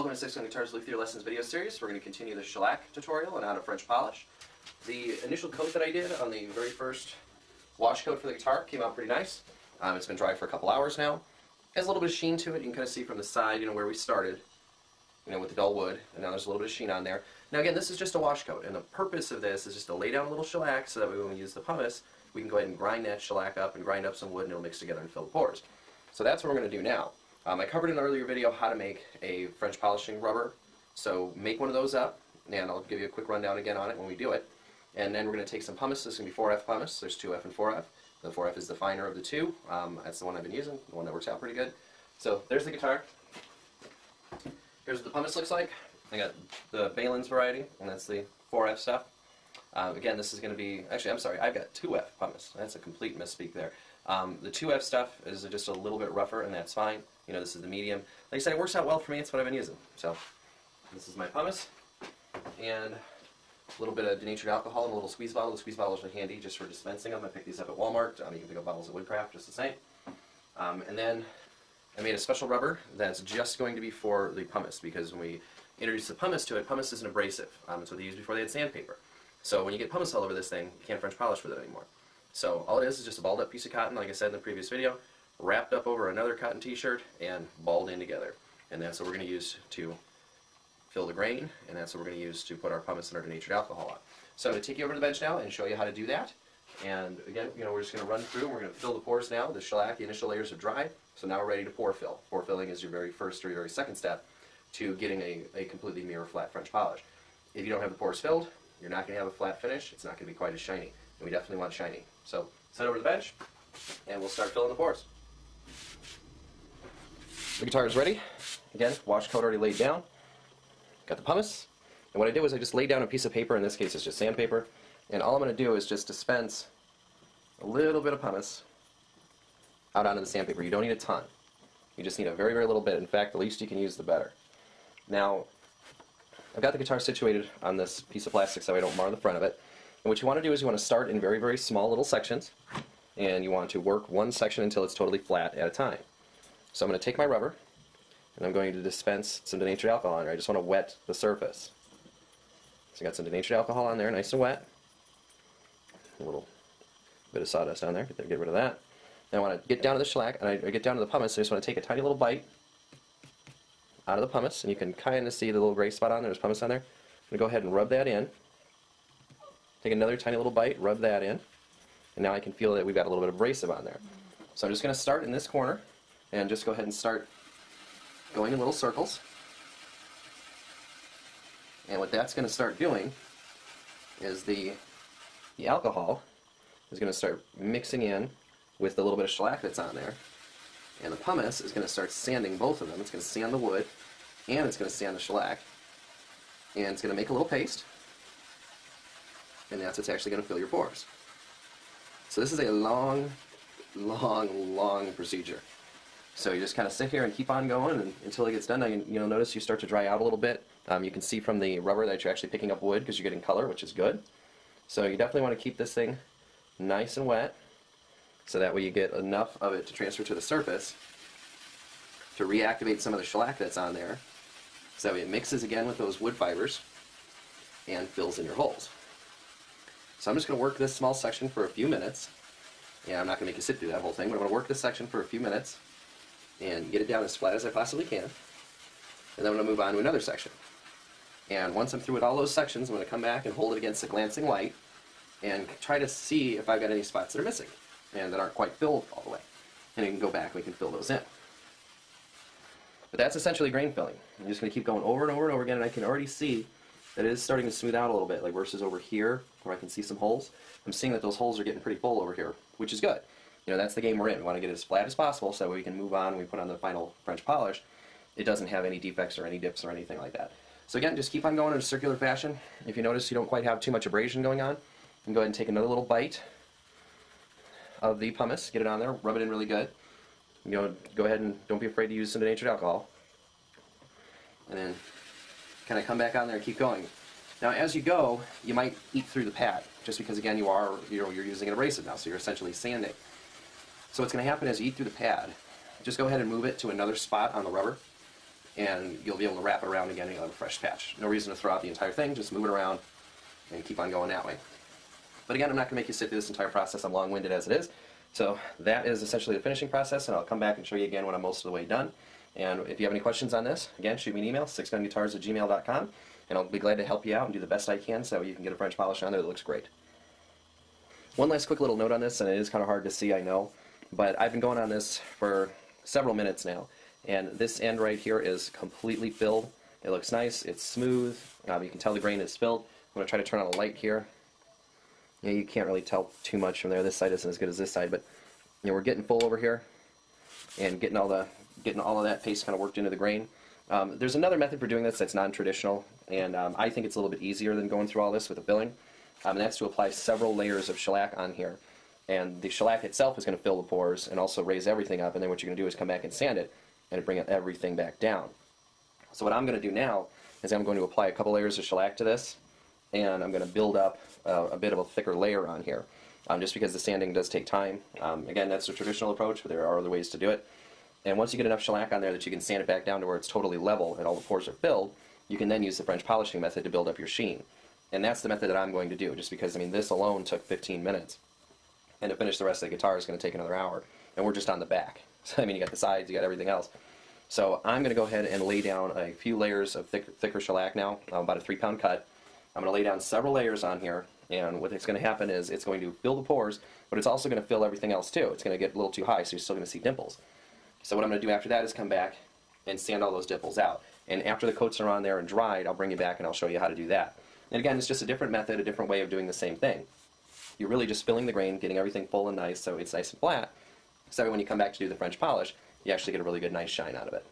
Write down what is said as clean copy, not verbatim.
welcome to 6 on Guitars Luthier Lessons video series. We're going to continue the shellac tutorial on how to French polish. The initial coat that I did on the very first wash coat for the guitar came out pretty nice. It's been dry for a couple hours now. It has a little bit of sheen to it. You can kind of see from the side, where we started, with the dull wood, and now there's a little bit of sheen on there. Now again, this is just a wash coat, and the purpose of this is just to lay down a little shellac so that way when we use the pumice, we can go ahead and grind that shellac up and grind up some wood and it'll mix together and fill the pores. So that's what we're going to do now. I covered in an earlier video how to make a French polishing rubber, so make one of those up, and I'll give you a quick rundown again on it when we do it. And then we're going to take some pumice. This is going to be 4F pumice. There's 2F and 4F. The 4F is the finer of the two. That's the one I've been using, the one that works out pretty good. So there's the guitar. Here's what the pumice looks like. I got the Balin's variety, and that's the 4F stuff. Again, this is going to be, actually, I'm sorry, I've got 2F pumice. That's a complete misspeak there. The 2F stuff is just a little bit rougher, and that's fine. This is the medium. Like I said, it works out well for me. It's what I've been using. So this is my pumice, and a little bit of denatured alcohol in a little squeeze bottle. The squeeze bottles are handy just for dispensing them. I picked these up at Walmart. You can pick up bottles of Woodcraft just the same. And then I made a special rubber that's just going to be for the pumice, because when we introduce the pumice to it, pumice is an abrasive. It's what they used before they had sandpaper. So when you get pumice all over this thing, you can't French polish with it anymore. So all it is just a balled up piece of cotton, like I said in the previous video, wrapped up over another cotton t-shirt and balled in together. And that's what we're going to use to fill the grain, and that's what we're going to use to put our pumice and our denatured alcohol on. So I'm going to take you over to the bench now and show you how to do that. And again, we're just going to run through and we're going to fill the pores now. The shellac, the initial layers are dry, so now we're ready to pore fill. Pore filling is your very first or your very second step to getting a completely mirror flat French polish. If you don't have the pores filled, you're not going to have a flat finish. It's not going to be quite as shiny, and we definitely want shiny. So set over to the bench, and we'll start filling the pores. The guitar is ready. Again, wash coat already laid down. Got the pumice, and what I did was I just laid down a piece of paper. In this case, it's just sandpaper, and all I'm going to do is just dispense a little bit of pumice out onto the sandpaper. You don't need a ton. You just need a very, very little bit. In fact, the least you can use, the better. Now, I've got the guitar situated on this piece of plastic so I don't mar the front of it. And what you want to do is you want to start in very, very small little sections, and you want to work one section until it's totally flat at a time. So I'm going to take my rubber, and I'm going to dispense some denatured alcohol on there. I just want to wet the surface. So I got some denatured alcohol on there, nice and wet. A little bit of sawdust on there, get rid of that. Now I want to get down to the shellac, and I get down to the pumice. I just want to take a tiny little bite out of the pumice, and you can kind of see the little gray spot on there. There's pumice on there. I'm going to go ahead and rub that in. Take another tiny little bite, rub that in, and now I can feel that we've got a little bit of abrasive on there. So I'm just going to start in this corner, and just go ahead and start going in little circles. And what that's going to start doing is the alcohol is going to start mixing in with the little bit of shellac that's on there, and the pumice is going to start sanding both of them. It's going to sand the wood, and it's going to sand the shellac, and it's going to make a little paste, and that's what's actually going to fill your pores. So this is a long, long, long procedure. So you just kind of sit here and keep on going until it gets done. Now you'll notice you start to dry out a little bit. You can see from the rubber that you're actually picking up wood because you're getting color, which is good. So you definitely want to keep this thing nice and wet, so that way you get enough of it to transfer to the surface to reactivate some of the shellac that's on there, so that way it mixes again with those wood fibers and fills in your holes. So I'm just going to work this small section for a few minutes. Yeah, I'm not going to make you sit through that whole thing, but I'm going to work this section for a few minutes and get it down as flat as I possibly can. And then I'm going to move on to another section. And once I'm through with all those sections, I'm going to come back and hold it against a glancing light and try to see if I've got any spots that are missing and that aren't quite filled all the way. And you can go back and we can fill those in. But that's essentially grain filling. I'm just going to keep going over and over and over again, and I can already see that it is starting to smooth out a little bit, like versus over here where I can see some holes. I'm seeing that those holes are getting pretty full over here, which is good. That's the game we're in. We want to get it as flat as possible so that we can move on when we put on the final French polish. It doesn't have any defects or any dips or anything like that. So again, just keep on going in a circular fashion. If you notice you don't quite have too much abrasion going on, you can go ahead and take another little bite of the pumice, get it on there, rub it in really good. Go ahead and don't be afraid to use some denatured alcohol. And then kind of come back on there and keep going. Now as you go, you might eat through the pad, just because again you're using an abrasive now, so you're essentially sanding. So what's going to happen is you eat through the pad, just go ahead and move it to another spot on the rubber, and you'll be able to wrap it around again and you'll have a fresh patch. No reason to throw out the entire thing, just move it around and keep on going that way. But again, I'm not going to make you sit through this entire process. I'm long-winded as it is. So that is essentially the finishing process, and I'll come back and show you again when I'm most of the way done. And if you have any questions on this, again, shoot me an email, 6gunguitars@gmail.com, and I'll be glad to help you out and do the best I can so you can get a French polish on there that looks great. One last quick little note on this, and it is kind of hard to see, I know, but I've been going on this for several minutes now, and this end right here is completely filled. It looks nice, it's smooth, you can tell the grain is filled. I'm going to try to turn on a light here. Yeah, you can't really tell too much from there. This side isn't as good as this side, but we're getting full over here and getting all of that paste kind of worked into the grain. There's another method for doing this that's non-traditional, and I think it's a little bit easier than going through all this with a filling, and that's to apply several layers of shellac on here. And the shellac itself is going to fill the pores and also raise everything up, and then what you're going to do is come back and sand it and bring everything back down. So what I'm going to do now is I'm going to apply a couple layers of shellac to this, and I'm going to build up a bit of a thicker layer on here, just because the sanding does take time. Again, that's the traditional approach, but there are other ways to do it. And once you get enough shellac on there that you can sand it back down to where it's totally level and all the pores are filled, you can then use the French polishing method to build up your sheen. And that's the method that I'm going to do, just because, I mean, this alone took 15 minutes. And to finish the rest of the guitar is going to take another hour. And we're just on the back. So, I mean, you got the sides, you got everything else. So I'm going to go ahead and lay down a few layers of thicker shellac now, about a 3-pound cut. I'm going to lay down several layers on here, and what's going to happen is it's going to fill the pores, but it's also going to fill everything else too. It's going to get a little too high, so you're still going to see dimples. So what I'm going to do after that is come back and sand all those dimples out. And after the coats are on there and dried, I'll bring you back and I'll show you how to do that. And again, it's just a different method, a different way of doing the same thing. You're really just filling the grain, getting everything full and nice so it's nice and flat, so when you come back to do the French polish, you actually get a really good nice shine out of it.